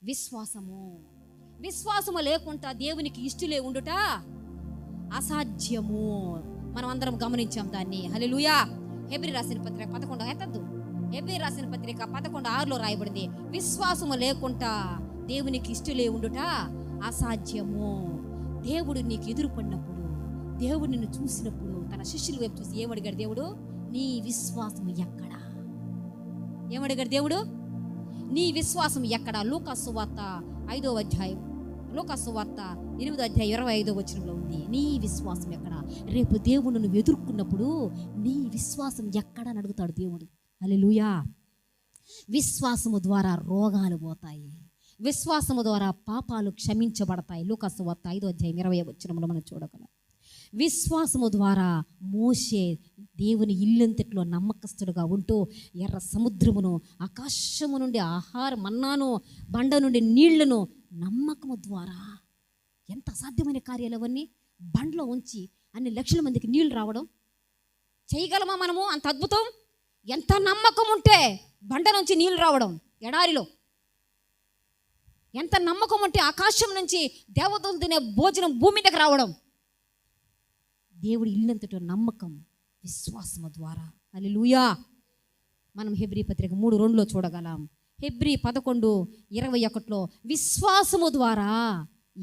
విశ్వాసము. విశ్వాసము లేకుండా దేవునికి ఇష్టలే ఉండుట అసాధ్యము. మనం అందరం గమనించాం దాన్ని. హల్లెలూయా. హెబ్రీ రాసిన పత్రిక 11 ఎత్తద్దు. హెబ్రీ రాసిన పత్రిక 11:6లో రాయబడింది, విశ్వాసము లేకుండా దేవునికి ఇష్టలే ఉండుట అసాధ్యము. దేవుడు నీకు ఎదురుపడినప్పుడు, దేవుడు నిన్ను చూసినప్పుడు తన శిష్యుల వైపు చూసి ఏమడిగాడు దేవుడు? నీ విశ్వాసం ఎక్కడా? ఏమడిగాడు దేవుడు? నీ విశ్వాసం ఎక్కడా? లూకాసు సువార్త 5వ అధ్యాయం, లూకాసు సువార్త 8వ అధ్యాయం 25వ వచనంలో ఉంది, నీ విశ్వాసం ఎక్కడ? రేపు దేవుడు నువ్వు ఎదుర్కొన్నప్పుడు నీ విశ్వాసం ఎక్కడ అని అడుగుతాడు దేవుడు. హల్లెలూయా. విశ్వాసము ద్వారా రోగాలు పోతాయి, విశ్వాసము ద్వారా పాపాలు క్షమించబడతాయి. లూకాసు సువార్త 5వ అధ్యాయం 20వ వచనంలో మనం చూడగలం. విశ్వాసము ద్వారా మోషే దేవుని ఇల్లంతట్లో నమ్మకస్తుడుగా ఉంటూ ఎర్ర సముద్రమును, ఆకాశము నుండి ఆహారం మన్నాను, బండ నుండి నీళ్లను నమ్మకము ద్వారా, ఎంత అసాధ్యమైన కార్యాలు అవన్నీ, బండ్లో ఉంచి అన్ని లక్షల మందికి నీళ్లు రావడం చేయగలమా మనము? అంత అద్భుతం. ఎంత నమ్మకం ఉంటే బండ నుంచి నీళ్లు రావడం ఎడారిలో, ఎంత నమ్మకం ఉంటే ఆకాశం నుంచి దేవతలు తినే భోజనం భూమి మీదకి రావడం. దేవుడి ఇల్లంతటో నమ్మకం విశ్వాసము ద్వారా. హల్లెలూయా. మనం హెబ్రీ పత్రిక 3:2లో చూడగలం. హెబ్రీ 11:21లో విశ్వాసము ద్వారా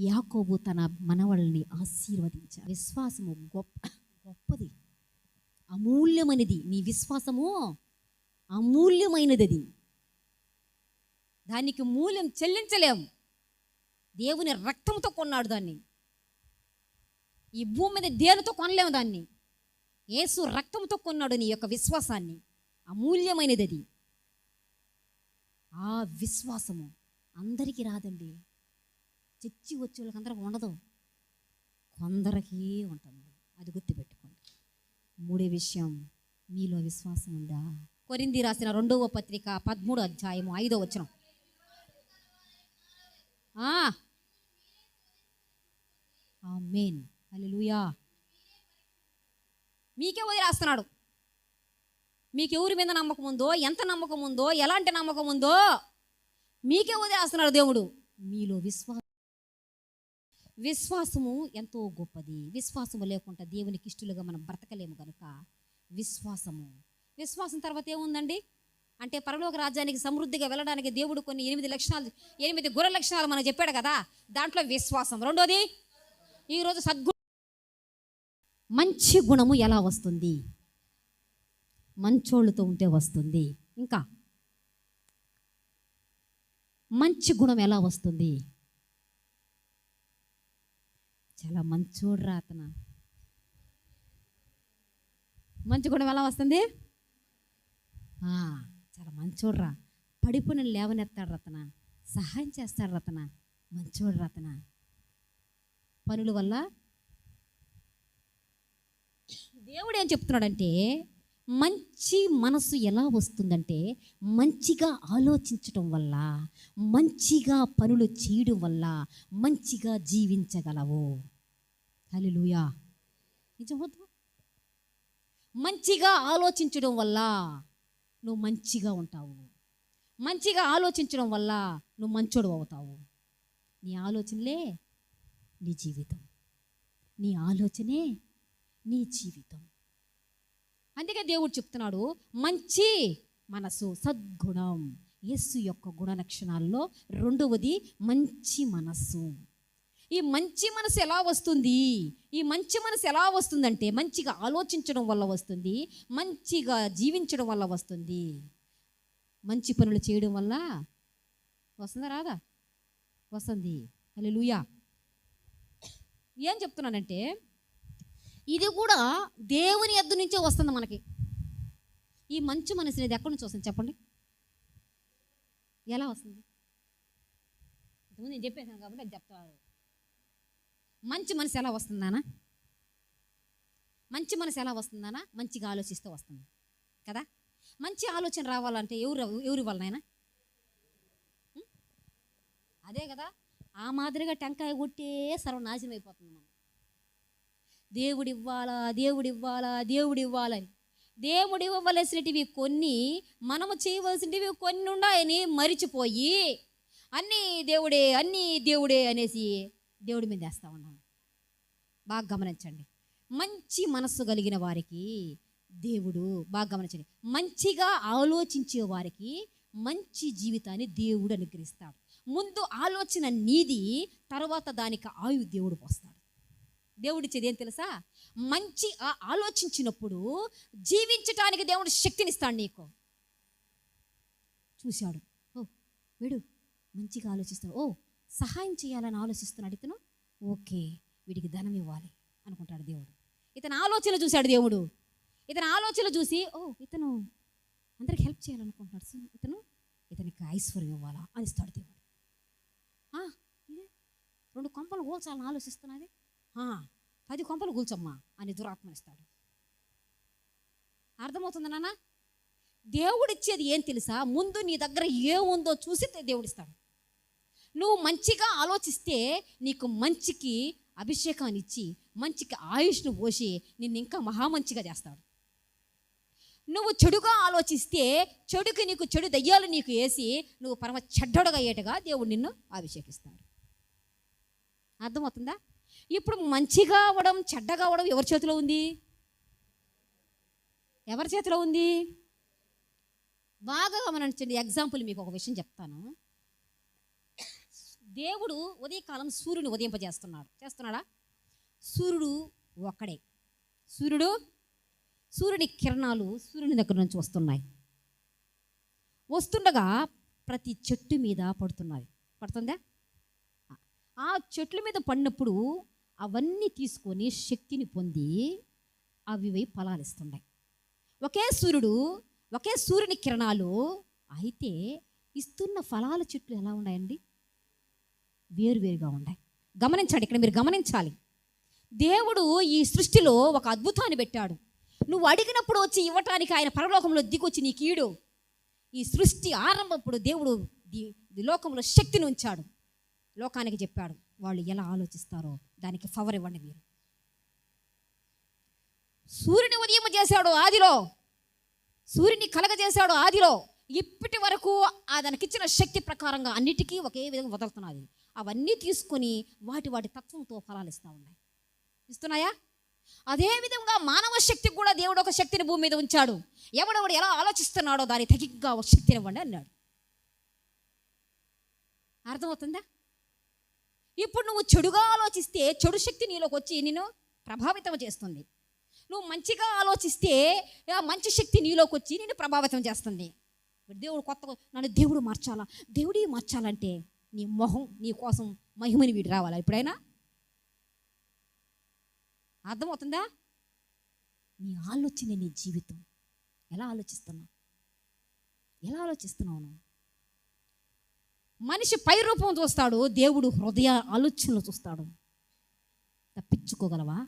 యాకోబు తన మనవల్ని ఆశీర్వదించాడు. విశ్వాసము గొప్పది, అమూల్యమైనది. నీ విశ్వాసము అమూల్యమైనది, దానికి మూల్యం చెల్లించలేం. దేవుని రక్తంతో కొన్నాడు దాన్ని. ఈ భూమి మీద దేనితో కొనలేము దాన్ని. యేసు రక్తంతో కొన్నాడు నీ యొక్క విశ్వాసాన్ని. అమూల్యమైనది అది. ఆ విశ్వాసము అందరికీ రాదండి. చచ్చి వచ్చే వాళ్ళకి అందరికి ఉండదు, కొందరికి ఉంటుంది. అది గుర్తుపెట్టుకోండి. మూడో విషయం, మీలో విశ్వాసం ఉందా? కొరింథీ రాసిన 2వ పత్రిక 13వ అధ్యాయము 5వ వచనం. ఆమేన్. హల్లెలూయా. మీకే వదిలేస్తున్నాడు. మీకు ఎవరి మీద నమ్మకం ఉందో, ఎంత నమ్మకం ఉందో, ఎలాంటి నమ్మకం ఉందో మీకే వదిలేస్తున్నాడు దేవుడు. మీలో విశ్వాసము ఎంతో గొప్పది. విశ్వాసము లేకుండా దేవునికి ఇష్టలుగా మనం బ్రతకలేము కనుక విశ్వాసం తర్వాత ఏముందండి అంటే, పరలోక రాజ్యానికి సమృద్ధిగా వెళ్ళడానికి దేవుడు కొన్ని 8 గుణ లక్షణాలు మనకు చెప్పాడు కదా. దాంట్లో విశ్వాసం రెండోది. ఈరోజు మంచి గుణము ఎలా వస్తుంది? మంచోళ్ళతో ఉంటే వస్తుంది. ఇంకా మంచి గుణం ఎలా వస్తుంది? చాలా మంచోడ్రా అతను. మంచి గుణం ఎలా వస్తుంది? చాలా మంచోడ్రా, పడిపోయిన లేవనెత్తాడు రతన, సహాయం చేస్తాడు రతన, మంచోడు రతన. పనుల వల్ల దేవుడు ఏం చెప్తున్నాడంటే, మంచి మనసు ఎలా వస్తుందంటే, మంచిగా ఆలోచించటం వల్ల, మంచిగా పనులు చేయడం వల్ల మంచిగా జీవించగలవు. హల్లెలూయా. నిజమవుతా? మంచిగా ఆలోచించడం వల్ల నువ్వు మంచిగా ఉంటావు. మంచిగా ఆలోచించడం వల్ల నువ్వు మంచోడు అవుతావు. నీ ఆలోచనలే నీ జీవితం, నీ ఆలోచనే నీ జీవితం. అందుకే దేవుడు చెప్తున్నాడు, మంచి మనసు, సద్గుణం. యేసు యొక్క గుణ లక్షణాల్లో రెండవది మంచి మనస్సు. ఈ మంచి మనసు ఎలా వస్తుంది? ఈ మంచి మనసు ఎలా వస్తుందంటే, మంచిగా ఆలోచించడం వల్ల వస్తుంది, మంచిగా జీవించడం వల్ల వస్తుంది, మంచి పనులు చేయడం వల్ల వస్తుందా రాదా? వస్తుంది. హల్లెలూయా. ఏం చెప్తున్నానంటే, ఇది కూడా దేవుని యొద్ద నుంచే వస్తుంది మనకి. ఈ మంచి మనసు అనేది ఎక్కడి నుంచి వస్తుంది చెప్పండి? ఎలా వస్తుంది? నేను చెప్పేసాను కాబట్టి అది చెప్తాను. మంచి మనసు ఎలా వస్తుందానా? మంచి మనసు ఎలా వస్తుందానా? మంచిగా ఆలోచిస్తూ వస్తుంది కదా. మంచి ఆలోచన రావాలంటే ఎవరి వలనైనా అదే కదా. ఆ మాదిరిగా టెంకాయ కొట్టే సర్వనాశనం అయిపోతుంది మనం. దేవుడు ఇవ్వాలా, దేవుడు ఇవ్వాలా, దేవుడు ఇవ్వాలని. దేవుడు ఇవ్వవలసినటివి కొన్ని, మనము చేయవలసినవి కొన్ని ఉన్నాయని మరిచిపోయి అన్నీ దేవుడే అన్నీ దేవుడే అనేసి దేవుడి మీద వేస్తూ ఉన్నాం. బాగా గమనించండి. మంచి మనస్సు కలిగిన వారికి దేవుడు, బాగా గమనించండి, మంచిగా ఆలోచించే వారికి మంచి జీవితాన్ని దేవుడు అనుగ్రహిస్తాడు. ముందు ఆలోచన నీది, తర్వాత దానికి ఆయు దేవుడు పోస్తాడు. దేవుడిచ్చేది ఏం తెలుసా? మంచి ఆలోచించినప్పుడు జీవించటానికి దేవుడు శక్తినిస్తాడు నీకు. చూశాడు, ఓ వీడు మంచిగా ఆలోచిస్తాడు, ఓ సహాయం చేయాలని ఆలోచిస్తున్నాడు ఇతను, ఓకే వీడికి ధనం ఇవ్వాలి అనుకుంటాడు దేవుడు. ఇతని ఆలోచన చూశాడు దేవుడు. ఇతని ఆలోచన చూసి, ఓ ఇతను అందరికి హెల్ప్ చేయాలనుకుంటున్నాడు, ఇతనికి ఐశ్వర్యం ఇవ్వాలా అనిస్తాడు దేవుడు. ఇదే 2 కొంపలు కూల్చాలని ఆలోచిస్తున్నది, 10 కొంపలు కూల్చమ్మా అని దురాత్మనిస్తాడు. అర్థమవుతుంది నాన్న? దేవుడిచ్చేది ఏం తెలుసా? ముందు నీ దగ్గర ఏముందో చూసి దేవుడిస్తాడు. నువ్వు మంచిగా ఆలోచిస్తే నీకు మంచికి అభిషేకాన్ని ఇచ్చి మంచికి ఆయుష్ను పోసి నిన్ను ఇంకా మహామంచిగా చేస్తాడు. నువ్వు చెడుగా ఆలోచిస్తే చెడుకి నీకు చెడు దయ్యాలు నీకు వేసి నువ్వు పరమ చెడ్డడుగా అయ్యేట్టుగా దేవుడు నిన్ను అభిషేకిస్తాడు. అర్థమవుతుందా? ఇప్పుడు మంచిగా అవ్వడం చెడ్డగా అవ్వడం ఎవరి చేతిలో ఉంది? ఎవరి చేతిలో ఉంది? బాగా గమనించండి. ఎగ్జాంపుల్ మీకు ఒక విషయం చెప్తాను. దేవుడు ఉదయకాలం సూర్యుని చేస్తున్నాడా? సూర్యుడు ఒక్కడే. సూర్యుని కిరణాలు సూర్యుని దగ్గర నుంచి వస్తుండగా ప్రతి చెట్టు మీద పడుతుందా? ఆ చెట్ల మీద పడినప్పుడు అవన్నీ తీసుకొని శక్తిని పొంది అవి ఫలాలు ఇస్తున్నాయి. ఒకే సూర్యుని కిరణాలు అయితే ఇస్తున్న ఫలాల చెట్లు ఎలా ఉన్నాయండి? వేరువేరుగా ఉన్నాయి. గమనించండి, ఇక్కడ మీరు గమనించాలి. దేవుడు ఈ సృష్టిలో ఒక అద్భుతాన్ని పెట్టాడు. నువ్వు అడిగినప్పుడు వచ్చి ఇవ్వటానికి ఆయన పరలోకంలో దిగొచ్చి నీకు ఈడు. ఈ సృష్టి ఆరంభప్పుడు దేవుడు లోకంలో శక్తిని ఉంచాడు. లోకానికి చెప్పాడు, వాళ్ళు ఎలా ఆలోచిస్తారో దానికి ఫవర్ ఇవ్వండి మీరు. సూర్యుని ఉదయం చేశాడు ఆదిలో, సూర్యుని కలగజేశాడు ఆదిలో. ఇప్పటి వరకు దానికిచ్చిన శక్తి ప్రకారంగా అన్నిటికీ ఒకే విధంగా వదులుతున్నది. అవన్నీ తీసుకొని వాటి తత్వంతో ఫలాలు ఇస్తున్నాయా? అదేవిధంగా మానవ శక్తికి కూడా దేవుడు ఒక శక్తిని భూమి మీద ఉంచాడు. ఎవడెవడు ఎలా ఆలోచిస్తున్నాడో దాని తగిగా ఒక శక్తిని ఇవ్వండి అన్నాడు. అర్థమవుతుందా? ఇప్పుడు నువ్వు చెడుగా ఆలోచిస్తే చెడు శక్తి నీలోకి వచ్చి నిన్ను ప్రభావితం చేస్తుంది. నువ్వు మంచిగా ఆలోచిస్తే మంచి శక్తి నీలోకి వచ్చి నిన్ను ప్రభావితం చేస్తుంది. దేవుడు నన్ను దేవుడు మార్చాలంటే నీ మొహం నీ కోసం మహిమని వీడు రావాలా? ఎప్పుడైనా అర్థమవుతుందా? నీ ఆలోచన, నీ జీవితం ఎలా ఆలోచిస్తున్నావు? నువ్వు? మనిషి పై రూపం చూస్తాడు, దేవుడు హృదయ ఆలోచనలు చూస్తాడు. తప్పించుకోగలవా?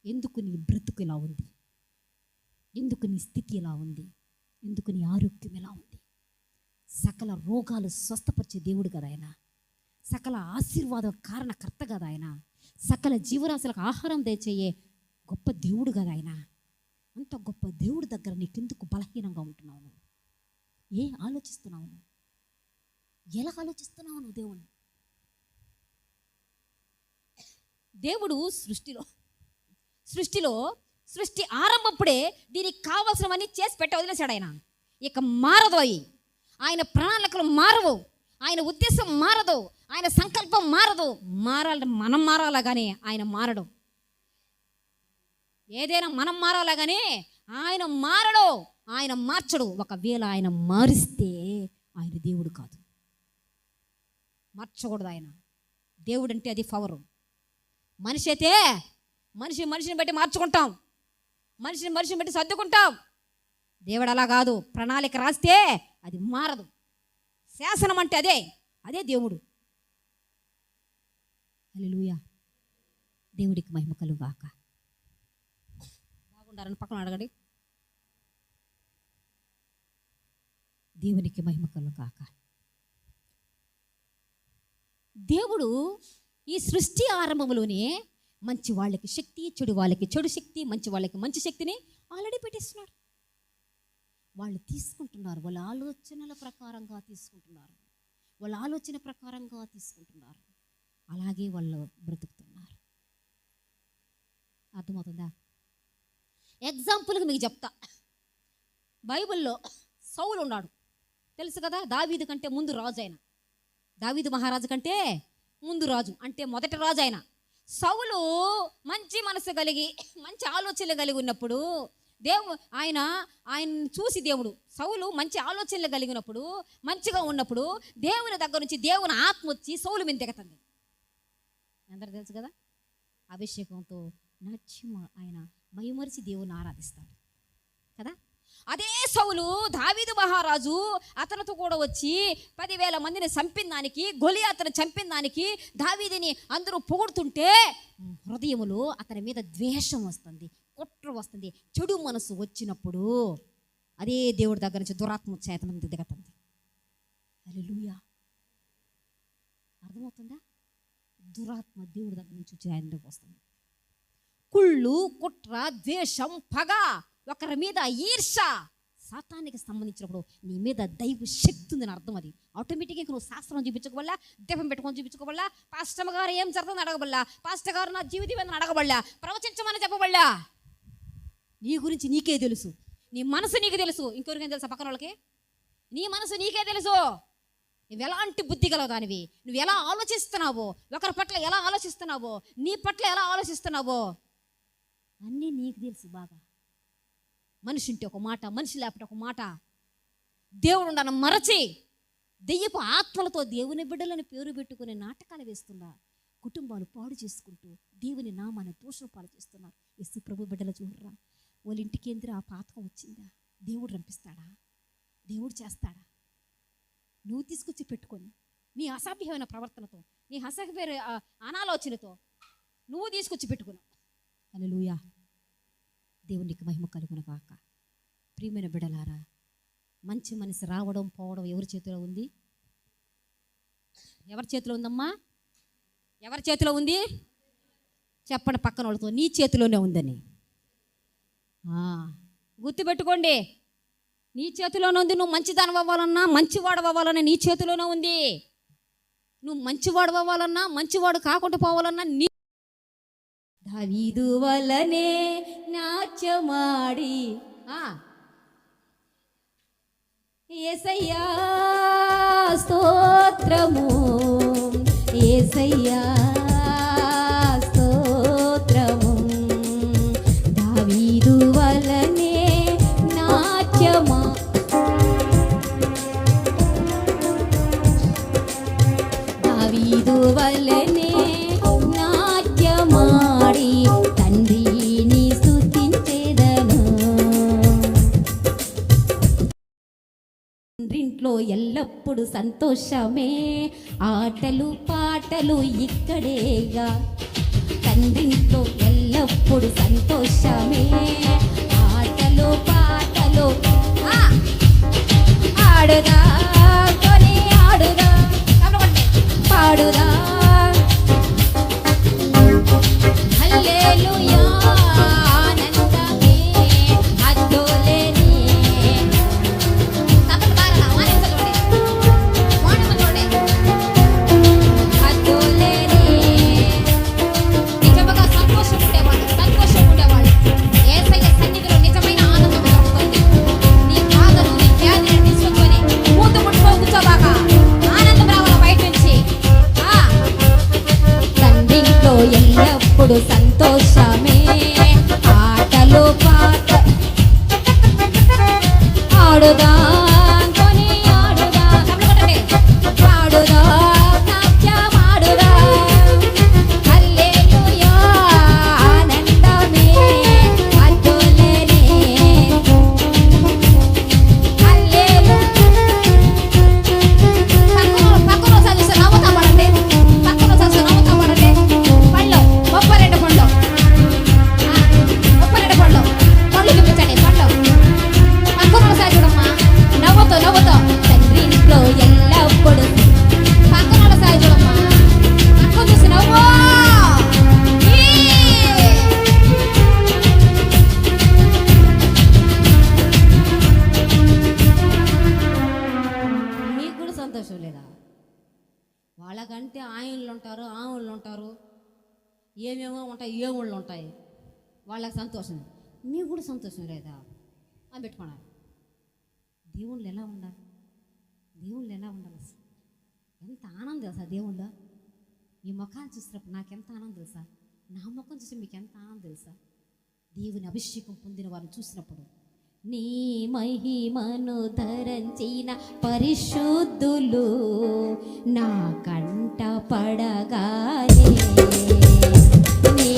ఎందుకు నీ బ్రతుకు ఇలా ఉంది? ఎందుకు నీ స్థితి ఇలా ఉంది? ఎందుకు నీ ఆరోగ్యం ఎలా ఉంది? సకల రోగాలు స్వస్థపరిచే దేవుడు కదా ఆయన. సకల ఆశీర్వాదం కారణకర్త కదా ఆయన. సకల జీవరాశులకు ఆహారం తెచ్చే గొప్ప దేవుడు కదా ఆయన. అంత గొప్ప దేవుడి దగ్గర నీకెందుకు బలహీనంగా ఉంటున్నావు? నువ్వు ఆలోచిస్తున్నావు? ఎలా ఆలోచిస్తున్నావు నువ్వు? దేవుడు సృష్టి ఆరంభప్పుడే దీనికి కావాల్సినవన్నీ చేసి వదిలేశాడు ఆయన. ఇక మారదు. ఆయన ప్రణాళికలు మారవు, ఆయన ఉద్దేశం మారదు, ఆయన సంకల్పం మారదు. మనం మారాలా కానీ ఆయన మారడు. ఏదైనా మనం మారాలా కానీ ఆయన మారడు, ఆయన మార్చడు. ఒకవేళ ఆయన మారిస్తే ఆయన దేవుడు కాదు, మార్చకూడదు. ఆయన దేవుడు అంటే అది పవరు. మనిషి అయితే మనిషిని బట్టి మార్చుకుంటాం, మనిషిని బట్టి సర్దుకుంటాం. దేవుడు అలా కాదు. ప్రణాళిక రాస్తే అది మారదు. శాసనం అంటే అదే దేవుడు. హల్లెలూయా. దేవుడికి మహిమ కలుగాక. బాగుండారని పక్కన అడగండి. దేవునికి మహిమ కలుగాక. దేవుడు ఈ సృష్టి ఆరంభంలోనే మంచి వాళ్ళకి శక్తి, చెడు వాళ్ళకి చెడు శక్తి, మంచి వాళ్ళకి మంచి శక్తిని ఆల్రెడీ పెట్టేస్తున్నాడు. వాళ్ళు తీసుకుంటున్నారు, వాళ్ళ ఆలోచనల ప్రకారంగా తీసుకుంటున్నారు, వాళ్ళ ఆలోచన ప్రకారంగా తీసుకుంటున్నారు. అలాగే వాళ్ళు బ్రతుకుతున్నారు. అర్థమవుతుందా? ఎగ్జాంపుల్గా మీకు చెప్తా. బైబిల్లో సౌలు ఉన్నాడు, తెలుసు కదా, దావీదు కంటే ముందు రాజు ఆయన. దావీదు మహారాజు కంటే ముందు రాజు, అంటే మొదటి రాజు ఆయన. సౌలు మంచి మనసు కలిగి మంచి ఆలోచనలు కలిగి ఉన్నప్పుడు ఆయన చూసి దేవుడు, సౌలు మంచి ఆలోచనలు కలిగినప్పుడు, మంచిగా ఉన్నప్పుడు దేవుని దగ్గర నుంచి దేవుని ఆత్మ వచ్చి సౌలు మీద దిగుతుంది. అందరూ తెలుసు కదా, అభిషేకంతో ఆయన మైమరిచి దేవుని ఆరాధిస్తాడు కదా. అదే సౌలు దావీదు మహారాజు అతనితో కూడా వచ్చి 10,000 మందిని చంపిన దానికి, గొలియాతును చంపిన దానికి దావీదుని అందరూ పొగుడుతుంటే హృదయములో అతని మీద ద్వేషం వస్తుంది, కుట్ర వస్తుంది. చెడు మనసు వచ్చినప్పుడు అదే దేవుడి దగ్గర నుంచి దురాత్మ చేత మంది దిగుతుంది. హల్లెలూయా. అర్థమవుతుందా? దురాత్మ దేవుడి దగ్గర నుంచి వచ్చి ఆయన దగ్గరకు వస్తుంది. కుళ్ళు, కుట్ర, ద్వేషం, పగ, ఒకరి మీద ఈర్ష సాతానికి సంబంధించినప్పుడు నీ మీద దైవ శక్తి ఉందని అర్థం. అది ఆటోమేటిక్గా నువ్వు శాస్త్రం చూపించుకోవాలా, దీపం పెట్టుకొని చూపించుకోవాలా, పాస్టర్ గారు ఏం జరుగుతుందని అడగబల్లా, పాస్టర్ గారు నా జీవితం ఏందని అడగబల్లా, ప్రవచించమని చెప్పబల్లా. నీ గురించి నీకే తెలుసు, నీ మనసు నీకు తెలుసు. ఇంకొకరికేం తెలుసా? పక్కన వాళ్ళకి. నీ మనసు నీకే తెలుసు. నువ్వు ఎలాంటి బుద్ధి కలదానివి, నువ్వు ఎలా ఆలోచిస్తున్నావో, ఒకరి పట్ల ఎలా ఆలోచిస్తున్నావో, నీ పట్ల ఎలా ఆలోచిస్తున్నావో అన్నీ నీకు తెలుసు బాగా. మనిషి ఉంటే ఒక మాట, మనిషి లేకపోతే ఒక మాట. దేవుడు నన్ను మరచి దెయ్యపు ఆత్మలతో దేవుని బిడ్డలని పేరు పెట్టుకునే నాటకాలు వేస్తున్నా, కుటుంబాలు పాడు చేసుకుంటూ దేవుని నామాన్ని దూషణ పాలు చేస్తున్నారు. యేసు ప్రభు బిడ్డలు చూడరా, వాళ్ళ ఇంటికి ఏందిరా ఆ పాతకం వచ్చిందా? దేవుడు రంపిస్తాడా? దేవుడు చేస్తాడా? నువ్వు తీసుకొచ్చి పెట్టుకొని నీ అసభ్యమైన ప్రవర్తనతో, నీ అసభ్యమైన అనాలోచనతో నువ్వు తీసుకొచ్చి పెట్టుకున్నావు. హల్లెలూయా. దేవునికి మహిమ కలుగును గాక. ప్రియమైన బిడ్డలారా, మంచి మనసు రావడం పోవడం ఎవరి చేతిలో ఉంది? ఎవరి చేతిలో ఉందమ్మా? ఎవరి చేతిలో ఉంది? చెప్పండి పక్కన వాళ్ళతో, నీ చేతిలోనే ఉందని. గుర్తుపెట్టుకోండి, నీ చేతిలోనే ఉంది. నువ్వు మంచిదాని అవ్వాలన్నా, మంచివాడు అవ్వాలన్నా నీ చేతిలోనే ఉంది. నువ్వు మంచివాడు అవ్వాలన్నా, మంచివాడు కాకుండా పోవాలన్నా నీ. దావీదు వలనే నాట్యమాడి యేసయ్యా స్తోత్రము, యేసయ్యా స్తోత్రము. దావీదు వలనే నాట్యమా దావీదు వలనే నాట్యమాడి తండ్రిని స్తుతించెదను. తండ్రింట్లో ఎల్లప్పుడు సంతోషమే, ఆటలు పాటలు ఇక్కడేగా. తండ్రింట్లో ఎల్లప్పుడు సంతోషమే, ఆటలు పాటలు. ఆడుదా కొని ఆడుదా, పాడుదా. హల్లెలూయా ఆనందమే అద్దులేని. తప్పక బారలా వానించలోడి వానమలోడి అద్దులేని. నిజముగా సంతోషం ఉండేవాడు. యేసయ్య సన్నిధిలో నిజమైన ఆనందం దొరుకుతుంది. నీ బాధను, నీ వ్యాధిని తీసుకొని మూత ముట్టుకో కూర్చోబాక. ఆనందం రావాల బయట నుంచి. తండ్రింట్లో ఎల్లప్పుడు సంతోషమే, ఆటలు పాట. ఆడుదా కొని ఆడుదా, పాడుదా నాట్యమాడుదా. హల్లెలూయా ఆనందమే అద్దులేని. హల్లెలూయా. పక్కన చదివిస్తే నవ్వుతా పడండి, పక్కన చదివిస్తే నవ్వుతా పడండి. పళ్ళు బొప్పరెడ్డి పండు సంతోషం లేదా? వాళ్ళకంటే ఆయనలు ఉంటారు, ఆవుళ్ళు ఉంటారు, ఏమేమో ఉంటాయి, ఏముళ్ళు ఉంటాయి, వాళ్ళకి సంతోషం. మీకు కూడా సంతోషం లేదా అని పెట్టుకున్నారు. దేవుళ్ళు ఎలా ఉండాలి? దేవుళ్ళు ఎలా ఉండాలి? అసలు ఎంత ఆనందం తెలుసా దేవుళ్ళ? మీ ముఖాన్ని చూసినప్పుడు నాకు ఎంత ఆనందం తెలుసా? నా ముఖం చూసి మీకు ఎంత ఆనందం తెలుసా? దేవుని అభిషేకం పొందిన వారిని చూసినప్పుడు. నీ మహిమను ధరించిన పరిశుద్ధులు నా కంట పడగానే నీ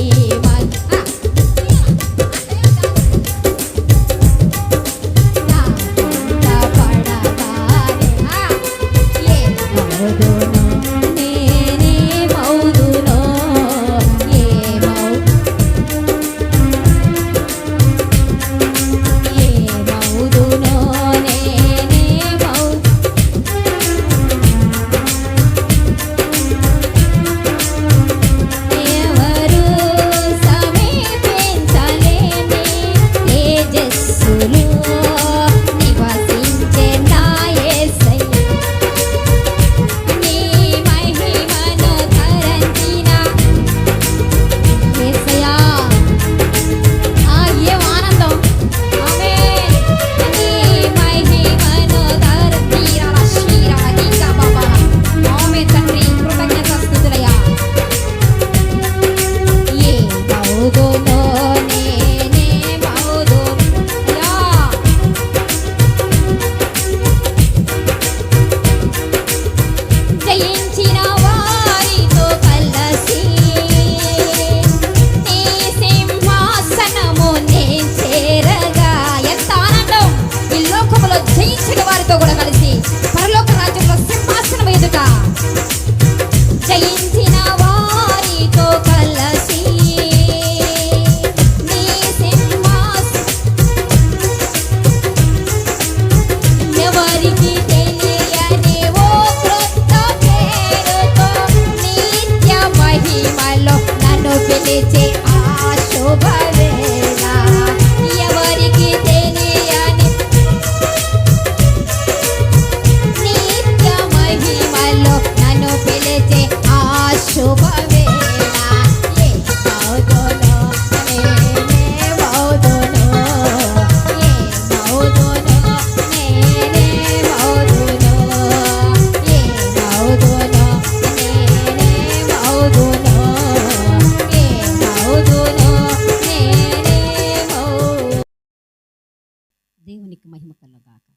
దేవునికి మహిమ కలుగాక.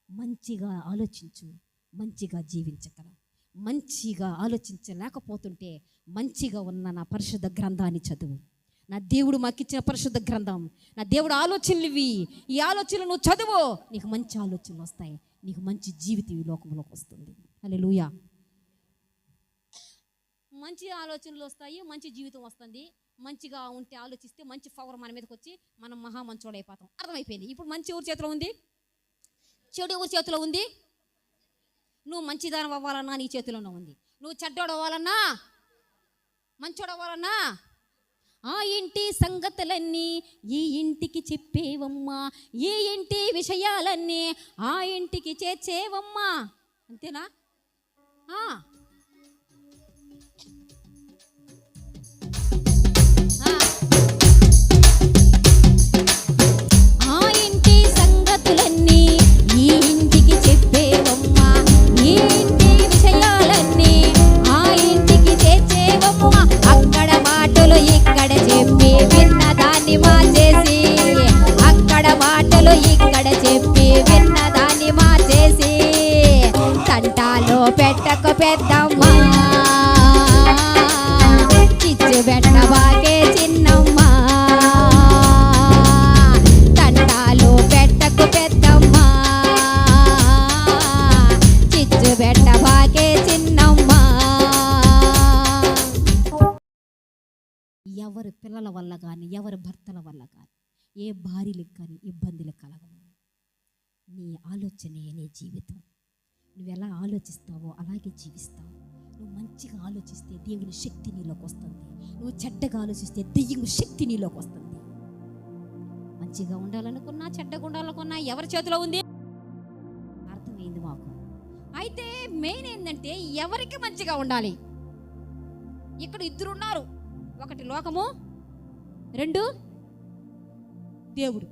మంచిగా ఆలోచించు, మంచిగా జీవించగల. మంచిగా ఆలోచించలేకపోతుంటే మంచిగా ఉన్న నా పరిశుద్ధ గ్రంథాన్ని చదువు. నా దేవుడు మాకిచ్చిన పరిశుద్ధ గ్రంథం, నా దేవుడు ఆలోచనలు ఇవి. ఈ ఆలోచనలు నువ్వు చదువు, నీకు మంచి ఆలోచనలు వస్తాయి, నీకు మంచి జీవితం ఈ లోకంలోకి వస్తుంది. హల్లెలూయా. మంచి ఆలోచనలు వస్తాయి, మంచి జీవితం వస్తుంది. మంచిగా ఉంటే ఆలోచిస్తే మంచి పవర్ మన మీదకి వచ్చి మనం మహా మంచోడు అయిపోతాం. అర్థమైపోయింది. ఇప్పుడు మంచి ఊరి చేతిలో ఉంది, చెడు ఊరి చేతిలో ఉంది. నువ్వు మంచిదానం అవ్వాలన్నా నీ చేతిలోనే ఉంది. నువ్వు చెడ్డోడు అవ్వాలన్నా, మంచోడు అవ్వాలన్నా ఆ ఇంటి సంగతులన్నీ ఈ ఇంటికి చెప్పేవమ్మా, ఈ ఇంటి విషయాలన్నీ ఆ ఇంటికి చేర్చేవమ్మా. అంతేనా? ఆ ఇంటి సంగతులన్నీ ఈ ఇంటికి చెప్పేవమ్మా, ఈ ఇంటి విషయాలన్నీ ఆ ఇంటికి చేర్చేవమ్మా. అక్కడ మాటలు ఇక్కడ చెప్పి విన్నదాన్ని మార్చేసి, అక్కడ మాటలు ఇక్కడ చెప్పి విన్నదాన్ని మార్చేసి, తంటాలో పెట్టక పెద్దమ్మా, చిచ్చు పెట్టవాకే చిన్నమ్మా. తంటాలో పెట్టకు పెద్దమ్మా, చిచ్చు పెట్టవాకే చిన్నమ్మా. ఎవరి పిల్లల వల్ల కానీ, ఎవరి భర్తల వల్ల కానీ, ఏ భార్యలకు కానీ ఇబ్బందులు కలగవు. నీ ఆలోచనే నీ జీవితం. నువ్వు ఎలా ఆలోచిస్తావో అలాగే జీవిస్తావు. నువ్వు మంచిగా ఆలోచిస్తే దేవుని శక్తి నీలోకి వస్తుంది. నువ్వు చెడ్డగా ఆలోచిస్తే దెయ్యం శక్తి నీలోకి వస్తుంది. మంచిగా ఉండాలనుకున్నా చెడ్డగా ఉండాలనుకున్నా ఎవరి చేతిలో ఉంది? అర్థం మెయిన్ ఏంటంటే ఎవరికి మంచిగా ఉండాలి. ఇక్కడ ఇద్దరు ఉన్నారు, ఒకటి లోకము, రెండు దేవుడు.